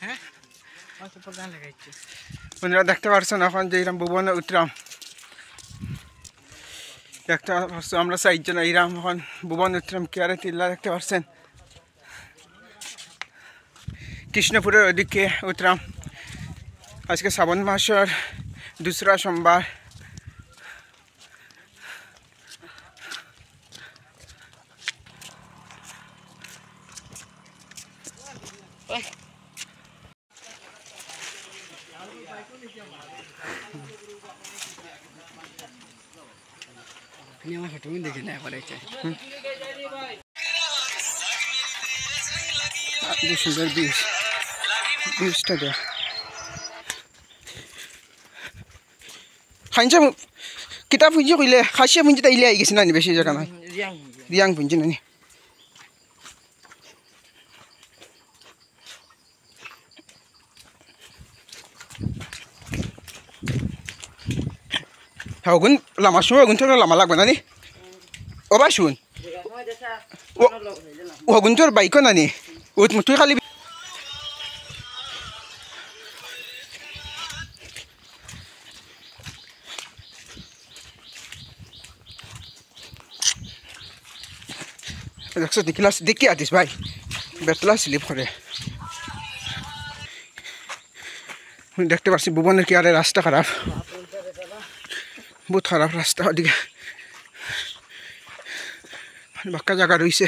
হ্যাঁ বন্ধুরা দেখতে পাচ্ছেন এখন যে এরকম ভুবনে উঠলাম দেখতে পাচ্ছ আমরা 4 জন এইরাম এখন ভুবন উঠলাম কেয়ারে টিল্লা দেখতে পাচ্ছেন কৃষ্ণপুরের ওদিকে উঠলাম আজকে শ্রাবণ মাসের 2রা সোমবার দেখি না সুন্দর বীজটা দেওয়া খাইছে কিতাব পুঁজি কইলে খাসিয়া পুঁজি তাইলে আই গেছে না বেশি জায়গা নাই রিয়াং পুঁজি নানি হগুন লামার সময় হগুন তোর লামা লাগবে নানি ও বা শুন হগুন তোর বাইকও নানি তুই খালি দেখছো দেখি আতিস ভাই বেতলা স্লিপ করে দেখতে পাচ্ছি ভুবনের কি আরে রাস্তা খারাপ বহুত খারাপ রাস্তা ওদিকে বাক্কা জায়গা রয়েছে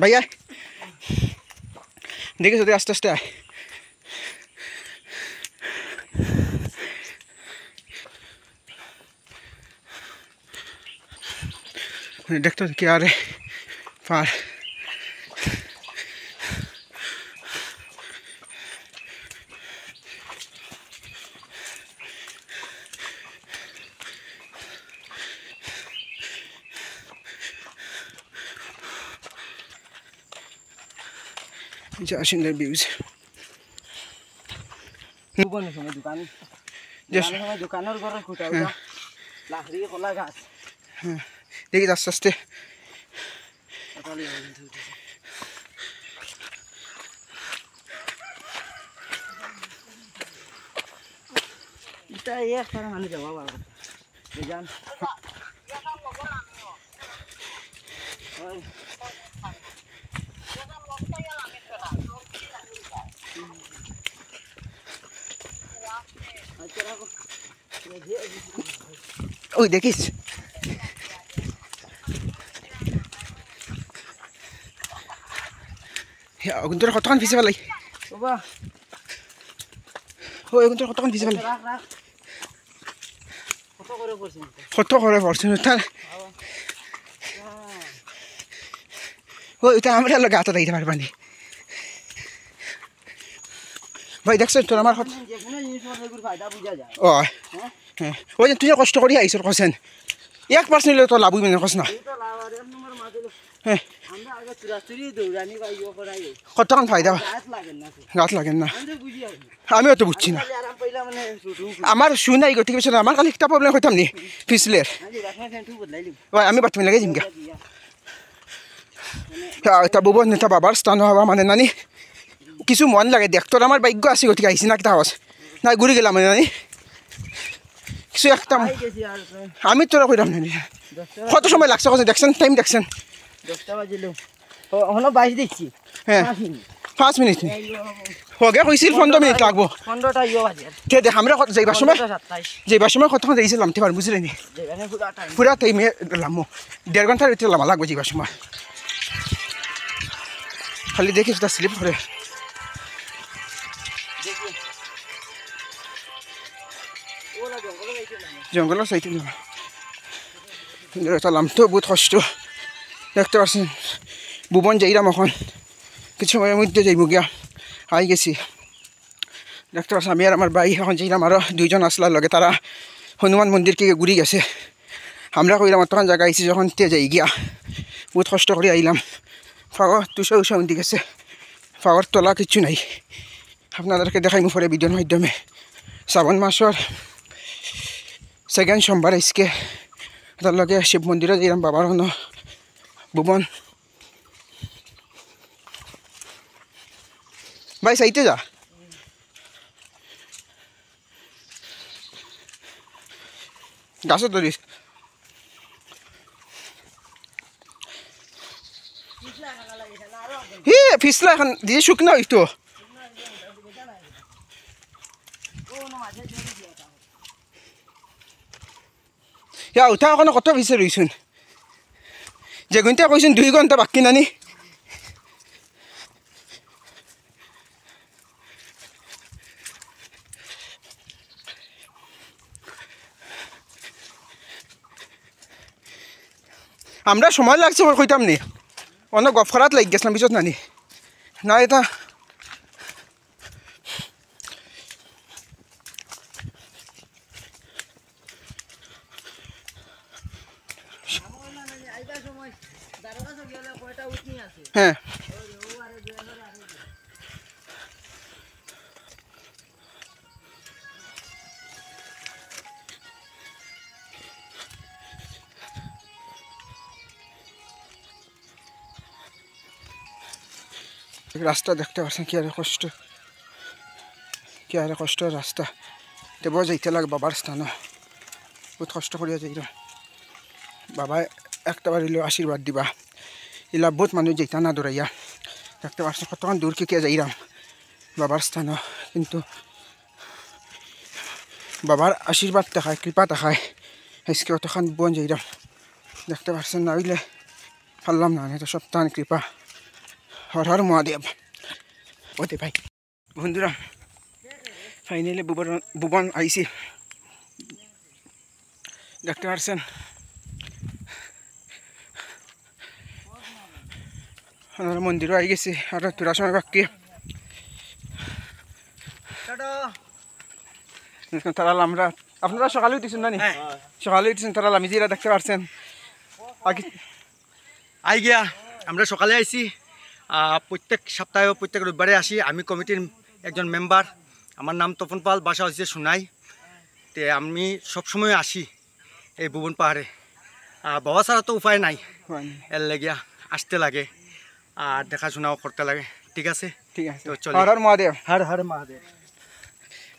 ভাইয়া দেখে যদি আস্তে আস্তে আয় দেখতে কি আরে পার সুন্দর ভিউজ দোকানের ঘরে দেখি আস্তে আস্তে ওই দেখিস তোর কতক্ষণ ফিসে পেলাই ওই তোর কতক্ষণ ফিসে পেলাই কত করে পড়ছে তার ওই ওইটা আমরা লোক গাঁথা দিতে পারবানি ভাই দেখছ তোর আমার ও হ্যাঁ ওই যে তুই কষ্ট করি আইস কছেন 1% তো লাভ মানে কস না হ্যাঁ কতক্ষণ ফায়দা গাছ লাগেন না আমিও তো বুঝছি না আমার শুনাই গতি পেছনে আমার খালি একটা প্রবলেম হইতাম নি পিছলের আমি বাথরুমে লাগে জিমকা তা বুবন নেতা বাবার স্থান হওয়া মানে নানি কিছু মন লাগে দেখ তোর আমার ভাগ্য আছে গতিকে আইসি না কিতা হস না ঘুরে গেলাম মানে নানি কিছু একটা আমি তোরা কইলাম নানি কত সময় লাগছে কথা দেখছেন টাইম দেখছেন 10টা বাজিল হলো 22 দেখছি হ্যাঁ 5 মিনিট হোগে কইছিল 15 মিনিট লাগবো 15টা ইও বাজে তে দেখ আমরা যাইবার সময় কতক্ষণ যাইছিলাম তে পার বুঝলেনি পুরা টাইমে লামো 1.5 ঘন্টার ভিতরে লামা লাগবে যাইবার সময় খালি দেখিস তা স্লিপ করে জঙ্গলের সাইতে চলাম তো বহুত কষ্ট দেখতে পাচ্ছেন ভুবন যাইরাম এখন কিছু সময়ের মধ্যে যাইব গিয়া আই গেছি দেখতে পাচ্ছেন আমি আর আমার ভাই এখন যাইরাম আরও 2 জন আসলার লগে তারা হনুমান মন্দিরকে ঘুরি গেছে আমরা কইলাম তখন জায়গা আইছি যখন তে যাই গিয়া বহুত কষ্ট করে আইলাম ফাগর তুষা উষা উন্দি গেছে ফাগর তলা কিচ্ছু নাই আপনাদেরকে দেখাইমু পরে ভিডিওর মাধ্যমে শ্রাবণ মাসের 2nd সোমবার আজকে তার লগে শিব মন্দিরে যাইলাম বাবার ভুবন ভাই সাইতে যা গাছত ধরিস হে ফিসলা এখন দিয়ে শুকনা হইতো ইয়া উঠা এখন কত পিছে রইছোন যে ঘন্টা কইছোন 2 ঘন্টা বাকি নানি আমরা সময় লাগছে কইতাম নি অনেক গফরাত লাগ গেছিলাম পিছত নানি না এটা হ্যাঁ রাস্তা দেখতে পাচ্ছেন কি আরে কষ্ট রাস্তা দেব যাইতে লাগে বাবার স্থান বহুত কষ্ট করিয়া যাইলাম বাবা একটা বাড়িল আশীর্বাদ দিবা ইলা বহুত মানুষ যাইতা না দৌড়াইয়া দেখতে পাচ্ছেন কতক্ষণ দূর কে যাইলাম বাবার স্থান কিন্তু বাবার আশীর্বাদ দেখায় কৃপা দেখায় আজকে অতক্ষণ বন যাইলাম দেখতে পাচ্ছেন না হইলে পারলাম না তো সব তান কৃপা হর হর মহাদেব ওতে ভাই বন্ধুরা ফাইনালি ভুবন আইসি দেখতে পাচ্ছেন মন্দিরও আই গেছি আর তোরা সময় বাকি তারাল আমরা আপনারা সকালে উঠেছেন না সকালে উঠেছেন তারাল আমি যেটা দেখতে পাচ্ছেন আই গিয়া আমরা সকালে আইছি প্রত্যেক সপ্তাহে প্রত্যেক রবিবারে আসি আমি কমিটির একজন মেম্বার আমার নাম তপন পাল বাসা হচ্ছে সোনাই তে আমি সবসময় আসি এই ভুবন পাহাড়ে বাবা ছাড়া তো উপায় নাই এর লাগিয়া আসতে লাগে আর দেখাশোনাও করতে লাগে ঠিক আছে তো চল হর হর মহাদেব হর হর মহাদেব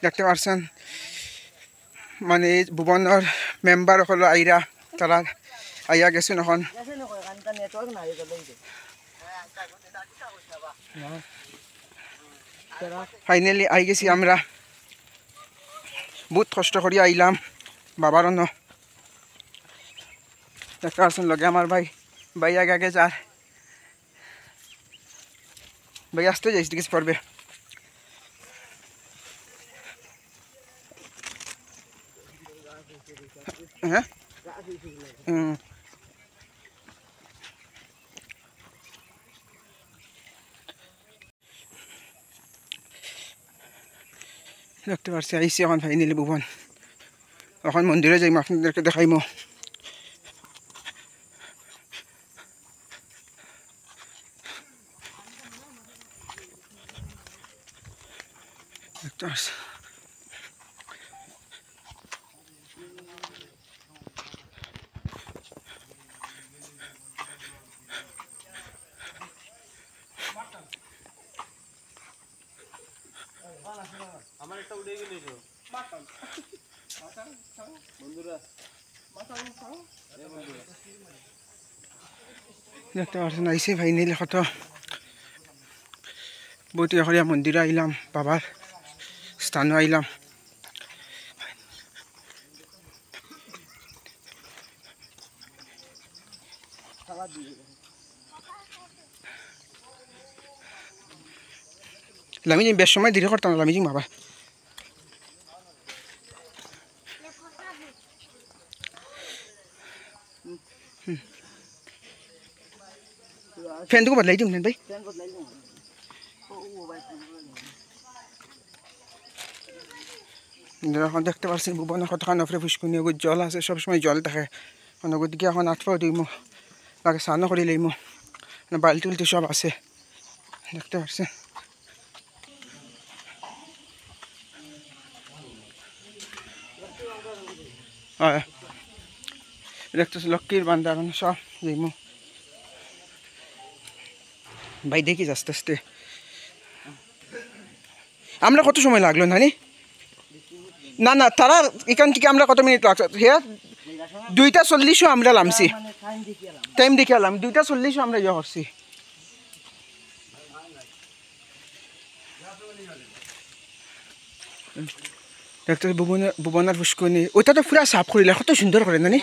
দেখতে পাচ্ছেন মানে ভুবনের মেম্বার হলো আইরা তারা আইয়া গেছেন এখন ফাইনালি আই গেছি আমরা বহুত কষ্ট করি আইলাম বাবার অন্য দেখতে পাচ্ছেন লগে আমার ভাই আগে যার ভাই আসতে যাইস কিছু পড়বে হ্যাঁ দেখতে পাচ্ছি আইসি এখন ফাইনালি ভুবন এখন মন্দিরে যাইম আপনাদেরকে দেখাইমো দেখতে পাচ্ছি আমার একটা উড়ে গেল বন্ধুরা দেখতে পাচ্ছেন আইসি ফাইনালি কত বহুত ইয়া মন্দিরে আইলাম বাবার স্থানও আইলাম লামি বেশ সময় দেরি করতাম লামি বাবা ফ্যানটুকু বদলাই দিম ভাই এখন দেখতে পাচ্ছেন ভুবনে কতখান ওপরে ফুসকুনি জল আছে সবসময় জল থাকে অনগর দিকে এখন আটফাও দিম লাগে স্নানও করে লইম বালতি উলতি সব আছে দেখতে পাচ্ছেন হয় দেখতেছি লক্ষ্মীর বান্দার সব যাইম ভাই দেখি আস্তে আস্তে আমরা কত সময় লাগলো নানি না না তারা এখান থেকে আমরা কত মিনিট লাগছে হ্যাঁ 2:40 আমরা নামছি টাইম দেখে এলাম 2:40 আমরা ইয়ে করছি দেখতে ভুবনার পুষ্করণী ওইটা তো পুরা সাফ করিলে কত সুন্দর করে নানি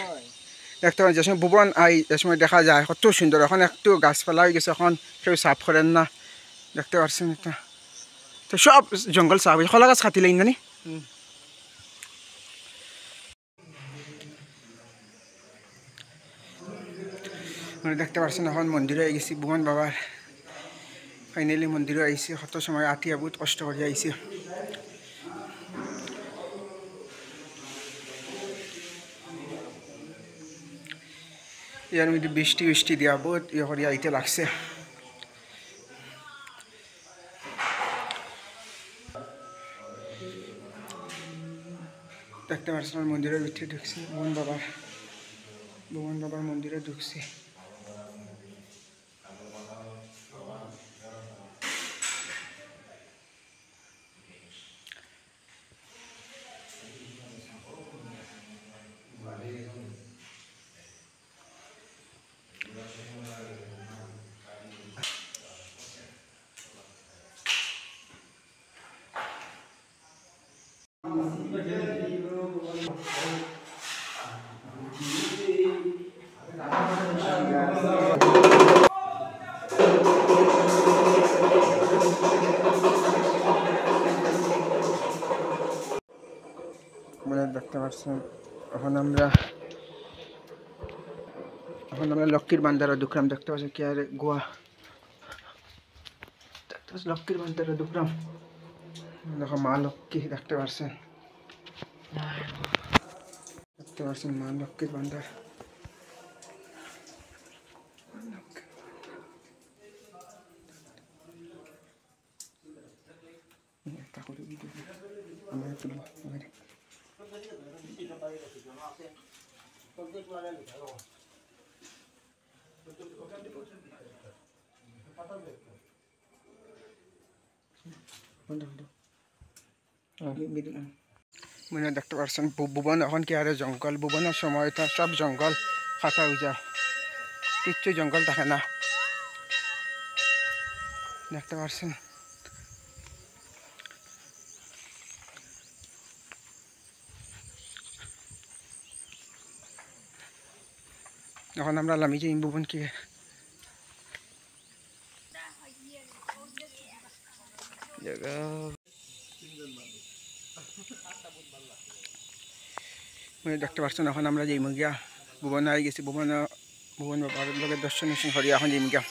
দেখতে যে সময় ভুবন আই যে সময় দেখা যায় কত সুন্দর এখন একটু গাছপালা হয়ে গেছে এখন কেউ সাফ করেন না দেখতে পারছেন এটা তো সব জঙ্গল সাফ হয়েছে কলা গাছ কাটিলেন নানি দেখতে পাচ্ছেন এখন মন্দিরে গেছি ভুবন বাবার ফাইনালি মন্দিরে আইসি কত সময় আটিয়া বহুত কষ্ট করে আইসি ইয়ার মধ্যে বৃষ্টি দিয়া বহুত ইয়ে করে আইতে লাগছে দেখতে পাচ্ছেন মন্দিরের ভিতরে ঢুকছি ভুবন বাবার মন্দিরে ঢুকছি দেখতে পাচ্ছেন এখন আমরা লক্ষ্মীর বান্দারা ঢুকলাম দেখতে পাচ্ছেন কি আর গোয়া দেখতে পাচ্ছেন লক্ষ্মীর বান্দারা ঢুকলাম দেখো মা লক্ষ্মী দেখতে পাচ্ছেন মা লক্ষ্মীর বান্দার মনে দেখতে পাচ্ছেন ভুবন এখন কি আরে জঙ্গল ভুবনের সময়টা সব জঙ্গল ফাঁকা হয়ে যায় কিচ্ছু জঙ্গল থাকে না দেখতে পাচ্ছেন এখন আমরা লামি যাই ভুবন কি দেখতে পাচ্ছেন এখন আমরা যাইম গিয়া ভুবন আই গেছি ভুবন বাবার লোকের দর্শন করি এখন যাইম গিয়া